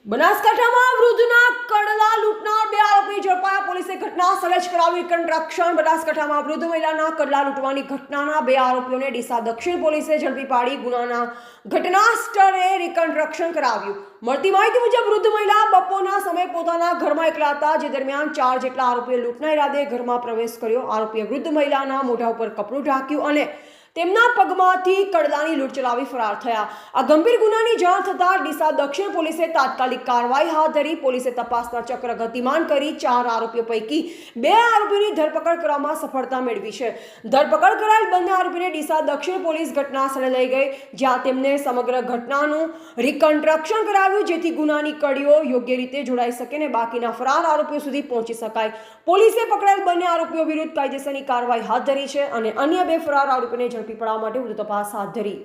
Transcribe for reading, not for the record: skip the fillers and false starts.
બનાસકાંઠામાં વૃદ્ધના કડલા લૂંટનાર બે આરોપી ઝડપાયા. પોલીસે ઘટના સ્થળે જ કરાવ્યું રિકન્સ્ટ્રક્શન. બનાસકાંઠામાં વૃદ્ધ મહિલાના કડલા લૂંટવાની ઘટનાના બે આરોપીઓને ડીસા દક્ષિણ પોલીસે ઝડપી પાડી ગુનાના ઘટના સ્થળે રિકન્સ્ટ્રક્શન કરાવ્યું. મળતી માહિતી મુજબ વૃદ્ધ મહિલા બપોરના સમયે પોતાના ઘરમાં એકલા હતા, જે દરમિયાન 4 જેટલા આરોપીએ લૂંટના ઈરાદે ઘરમાં પ્રવેશ કર્યો. આરોપીએ વૃદ્ધ મહિલાના મોઢા ઉપર કપડું ઢાંક્યું અને તેમના પગમાંથી કડલાની લૂંટ ચલાવી ફરાર થયા. આ ગંભીર ગુનાની જાણ થતાં ડીસા દક્ષિણ પોલીસે તાત્કાલિક કાર્યવાહી હાથ ધરી. પોલીસે તપાસના ચક્ર ગતિમાન કરી 4 આરોપીઓ પૈકી 2 આરોપીની ધરપકડ કરવામાં સફળતા મેળવી છે. ધરપકડ કરાયેલ બંને આરોપીને ડીસા દક્ષિણ પોલીસ ઘટના સ્થળે લઈ ગઈ, જ્યાં તેમને સમગ્ર ઘટનાનું રિકન્સ્ટ્રક્શન કરાવ્યું, જેથી ગુનાની કડીઓ યોગ્ય રીતે જોડાઈ શકે અને બાકીના ફરાર આરોપીઓ સુધી પહોંચી શકાય. પોલીસે પકડાયેલ બંને આરોપીઓ વિરુદ્ધ કાયદેસરની કાર્યવાહી હાથ ધરી છે અને અન્ય 2 ફરાર આરોપીને ઝડપી પાડવા માટે વધુ તપાસ હાથ ધરી.